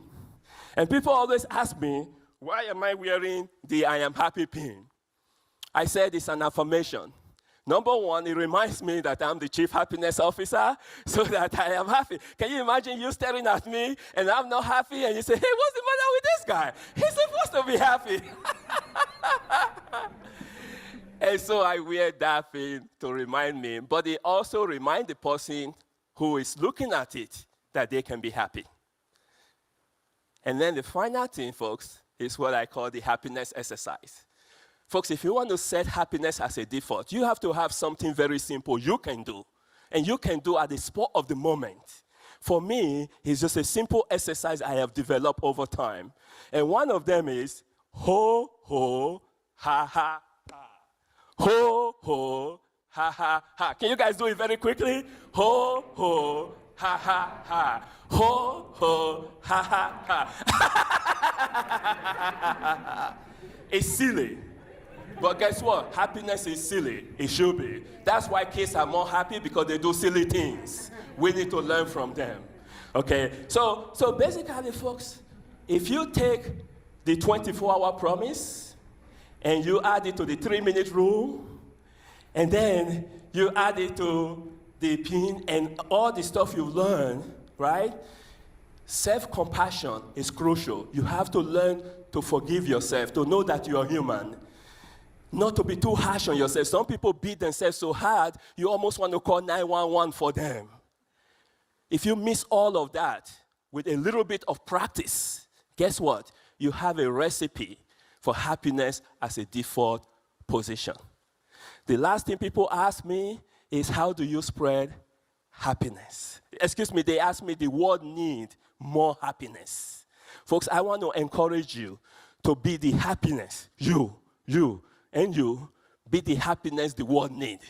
And people always ask me, why am I wearing the I am happy pin? I said it's an affirmation. Number one, it reminds me that I'm the chief happiness officer, so that I am happy. Can you imagine you staring at me and I'm not happy, and you say, hey, what's the matter with this guy? He's supposed to be happy. And so I wear that thing to remind me, but it also reminds the person who is looking at it that they can be happy. And then the final thing, folks, is what I call the happiness exercise. Folks, if you want to set happiness as a default, you have to have something very simple you can do, and you can do at the spot of the moment. For me, it's just a simple exercise I have developed over time. And one of them is ho, ho, ha, ha, ha. Ho, ho, ha, ha, ha. Can you guys do it very quickly? Ho, ho, ha, ha, ha. Ho, ho, ha, ha, ha. It's silly. But guess what? Happiness is silly. It should be. That's why kids are more happy, because they do silly things. We need to learn from them. Okay? So basically, folks, if you take the 24-hour promise and you add it to the 3-minute rule, and then you add it to the pin and all the stuff you learn, right? Self-compassion is crucial. You have to learn to forgive yourself, to know that you are human. Not to be too harsh on yourself. Some people beat themselves so hard, you almost want to call 911 for them. If you miss all of that with a little bit of practice, guess what? You have a recipe for happiness as a default position. The last thing people ask me is, how do you spread happiness? Excuse me, they ask me, the world need more happiness. Folks, I want to encourage you to be the happiness, you, be the happiness the world needs.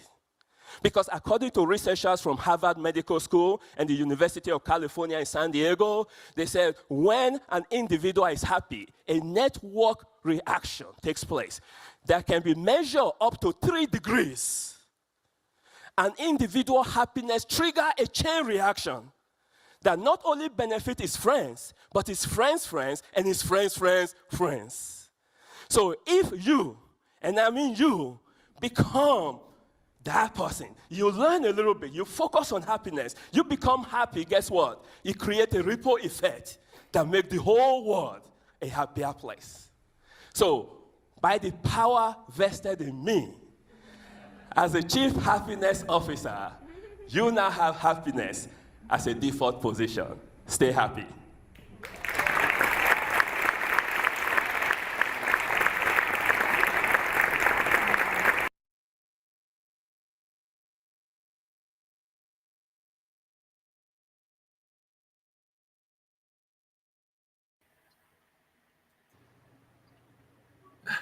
Because according to researchers from Harvard Medical School and the University of California in San Diego, they said when an individual is happy, a network reaction takes place that can be measured up to 3 degrees. An individual happiness triggers a chain reaction that not only benefits his friends, but his friends' friends and his friends' friends' friends. So if you, and I mean you, become that person, you learn a little bit, you focus on happiness, you become happy, guess what? It creates a ripple effect that makes the whole world a happier place. So, by the power vested in me, as a Chief Happiness Officer, you now have happiness as a default position. Stay happy.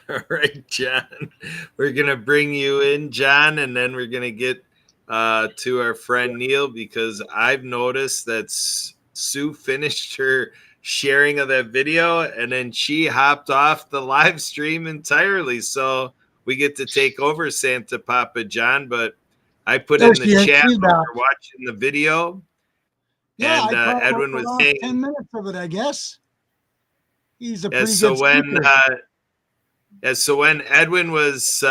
All right, John. We're going to bring you in, John, and then we're going to get to our friend Neil, because I've noticed that Sue finished her sharing of that video and then she hopped off the live stream entirely. So we get to take over Santa Papa John, but I put in the chat when we're watching the video.
Yeah,
and Edwin was saying
10 minutes of it, I guess. He's a pretty
so
good
when
speaker.
so when Edwin was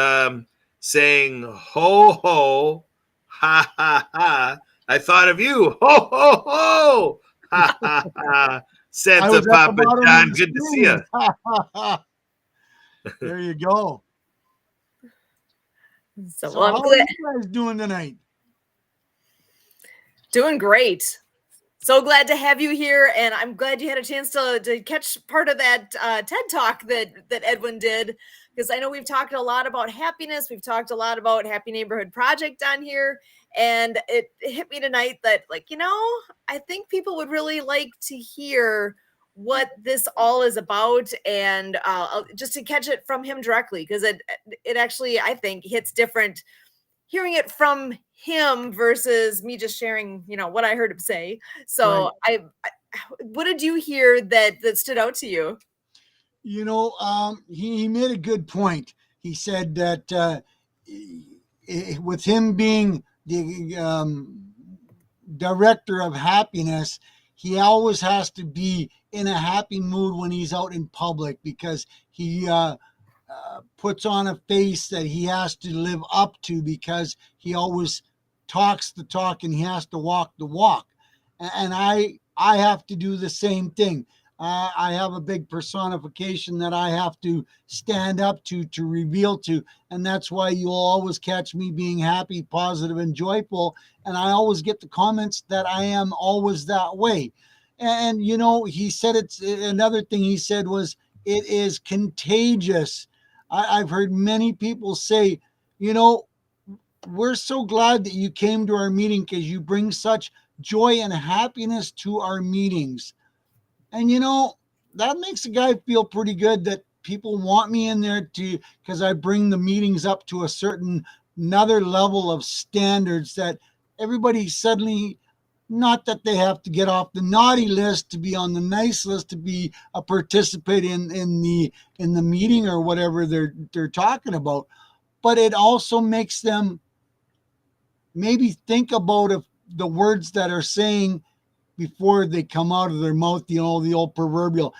saying ho ho ha ha ha, I thought of you. Ho ho ho ha ha ha. Santa Papa John, good to see you.
There you go.
So
how are you guys doing tonight?
Doing great. So glad to have you here, and I'm glad you had a chance to catch part of that TED Talk that Edwin did, because I know we've talked a lot about happiness. We've talked a lot about Happy Neighborhood Project on here, and it hit me tonight that, like, you know, I think people would really like to hear what this all is about, and just to catch it from him directly, because it actually, I think, hits different hearing it from him versus me just sharing, you know, what I heard him say. So right. What did you hear that stood out to you?
You know, he made a good point. He said that with him being the director of happiness, he always has to be in a happy mood when he's out in public, because he puts on a face that he has to live up to, because he always talks the talk and he has to walk the walk. And I have to do the same thing. I have a big personification that I have to stand up to reveal to. And that's why you'll always catch me being happy, positive, and joyful. And I always get the comments that I am always that way. And, you know, he said it's another thing he said was, it is contagious. I've heard many people say, you know, we're so glad that you came to our meeting because you bring such joy and happiness to our meetings. And you know, that makes a guy feel pretty good that people want me in there to, because I bring the meetings up to a certain another level of standards that everybody suddenly, not that they have to get off the naughty list to be on the nice list to be a participant in the meeting or whatever they're talking about, but it also makes them maybe think about if the words that are saying before they come out of their mouth, you know, the old proverbial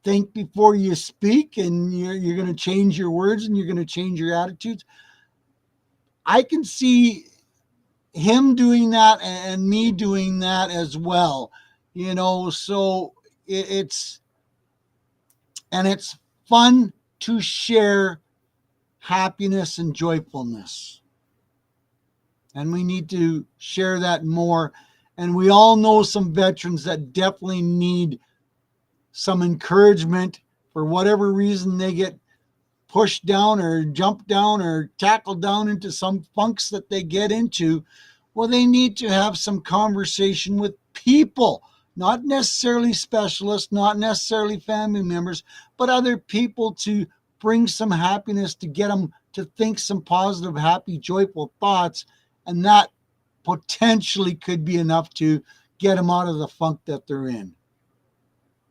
think before you speak, and you're going to change your words and you're going to change your attitudes. I can see him doing that and me doing that as well, you know, so it's, and it's fun to share happiness and joyfulness. And we need to share that more. And we all know some veterans that definitely need some encouragement for whatever reason they get pushed down or jumped down or tackled down into some funks that they get into. Well, they need to have some conversation with people, not necessarily specialists, not necessarily family members, but other people to bring some happiness, to get them to think some positive, happy, joyful thoughts. And that potentially could be enough to get them out of the funk that they're in.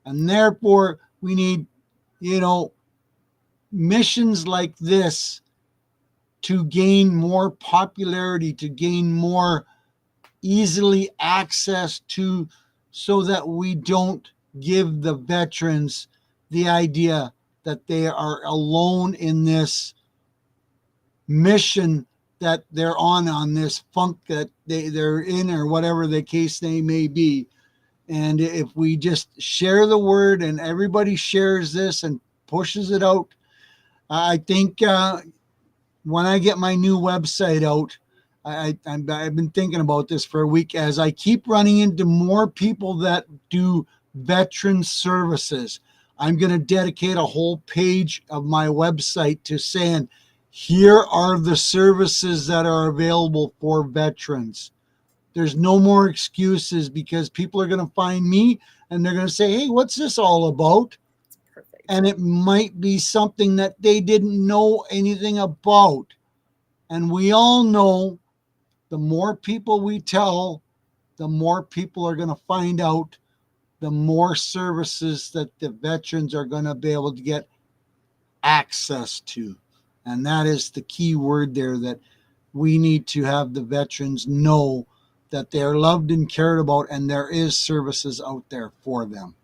And therefore, we need, you know, missions like this to gain more popularity, to gain more easily access to, so that we don't give the veterans the idea that they are alone in this mission that they're on this funk that they're in, or whatever the case they may be. And if we just share the word and everybody shares this and pushes it out, I think when I get my new website out, I've been thinking about this for a week. As I keep running into more people that do veteran services, I'm going to dedicate a whole page of my website to saying, here are the services that are available for veterans. There's no more excuses, because people are going to find me and they're going to say, hey, what's this all about?
Perfect.
And it might be something that they didn't know anything about. And we all know the more people we tell, the more people are going to find out, the more services that the veterans are going to be able to get access to. And that is the key word there, that we need to have the veterans know that they are loved and cared about, and there is services out there for them.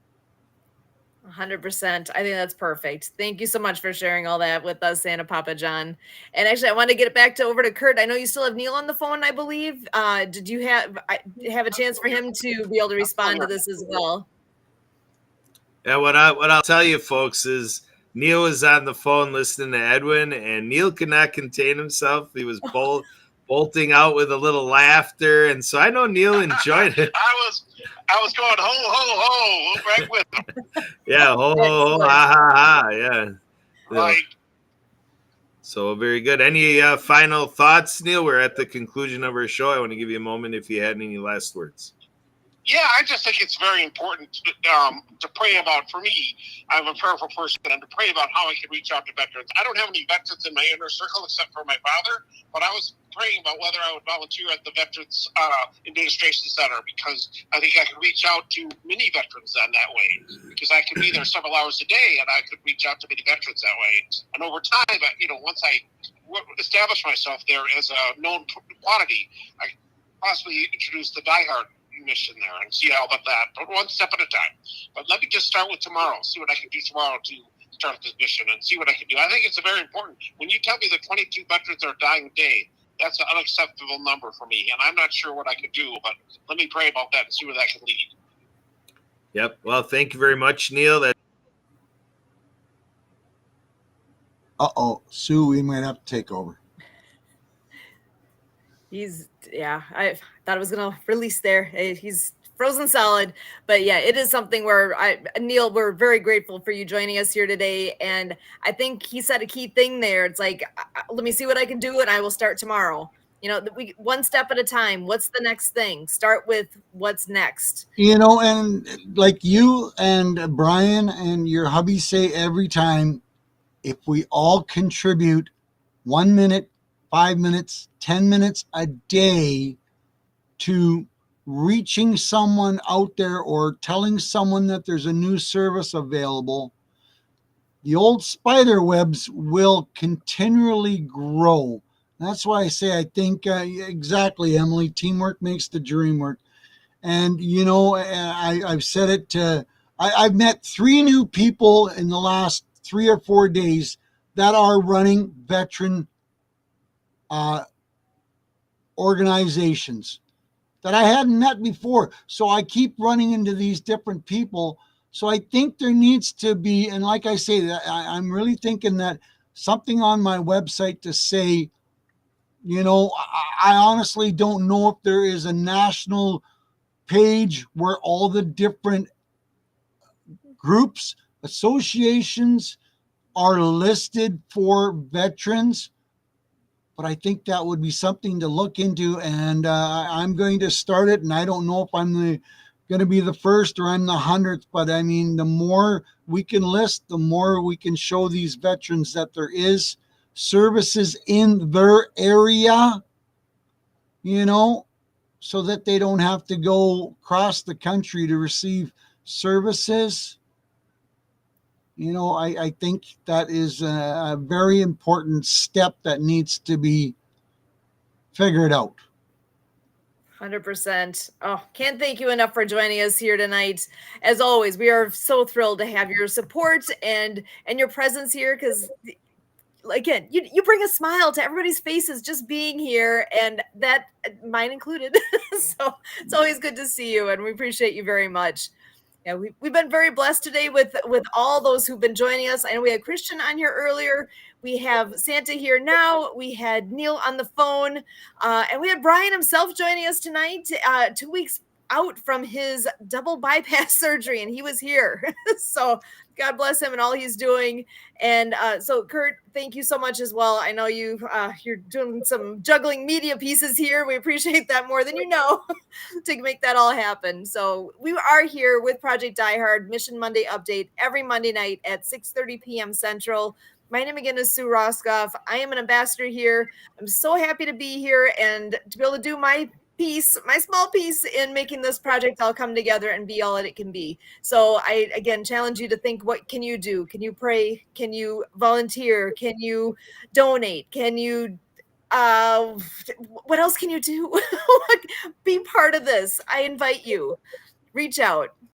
100%. I think that's perfect. Thank you so much for sharing all that with us, Santa Papa John. And actually, I want to get it back to over to Kurt. I know you still have Neil on the phone, I believe. Did you have a chance for him to be able to respond to this as well?
Yeah, what I'll tell you folks is Neil was on the phone listening to Edwin, and Neil could not contain himself. He was bolting out with a little laughter, and so I know Neil enjoyed it.
I was going ho ho ho right with him.
Yeah, ho ho ho, ha ha ha, yeah.
Right.
So very good. Any final thoughts, Neil? We're at the conclusion of our show. I want to give you a moment if you had any last words.
Yeah, I just think it's very important to pray about. For me, I'm a prayerful person, and to pray about how I can reach out to veterans. I don't have any veterans in my inner circle except for my father, but I was praying about whether I would volunteer at the Veterans Administration Center, because I think I could reach out to many veterans then that way, because I could be there several hours a day and I could reach out to many veterans that way. And over time, once I establish myself there as a known quantity, I possibly introduce the diehard mission there and see how about that, but one step at a time. But let me just start with tomorrow, see what I can do tomorrow to start this mission and see what I can do. I think it's very important. When you tell me that 22 veterans are dying a day, that's an unacceptable number for me, and I'm not sure what I could do, but let me pray about that and see where that can lead.
Yep. Well, thank you very much, Neil.
Sue, we might have to take over.
I thought I was gonna release there. He's frozen solid, but yeah, it is something where Neil, we're very grateful for you joining us here today. And I think he said a key thing there. It's like, let me see what I can do and I will start tomorrow. We one step at a time. What's the next thing? Start with what's next.
And like you and Brian and your hubby say every time, if we all contribute 1 minute, 5 minutes, 10 minutes a day to reaching someone out there or telling someone that there's a new service available, the old spider webs will continually grow. That's why I say I think exactly, Emily, teamwork makes the dream work. And, I've said it to, I've met 3 new people in the last 3 or 4 days that are running veteran organizations that I hadn't met before. So I keep running into these different people. So I think there needs to be, and like I say, I'm really thinking that something on my website to say, I honestly don't know if there is a national page where all the different groups, associations are listed for veterans. But I think that would be something to look into, and I'm going to start it. And I don't know if I'm going to be the first or I'm the 100th, but I mean, the more we can list, the more we can show these veterans that there is services in their area, so that they don't have to go across the country to receive services. I think that is a very important step that needs to be figured out.
100%. Oh, can't thank you enough for joining us here tonight. As always, we are so thrilled to have your support and your presence here, because again, you bring a smile to everybody's faces just being here, and that, mine included. So it's always good to see you, and we appreciate you very much. Yeah, we've been very blessed today with all those who've been joining us. I know we had Christian on here earlier. We have Santa here now. We had Neil on the phone, and we had Brian himself joining us tonight. 2 weeks out from his double bypass surgery, and he was here. So God bless him and all he's doing. And so, Kurt, thank you so much as well. I know you're doing some juggling media pieces here. We appreciate that more than you know to make that all happen. So we are here with Project Die Hard Mission Monday update every Monday night at 6:30 p.m. Central. My name again is Sue Roskoff. I am an ambassador here. I'm so happy to be here and to be able to do my piece, my small piece in making this project all come together and be all that it can be. So I, again, challenge you to think, what can you do? Can you pray? Can you volunteer? Can you donate? Can you, what else can you do? Be part of this. I invite you. Reach out.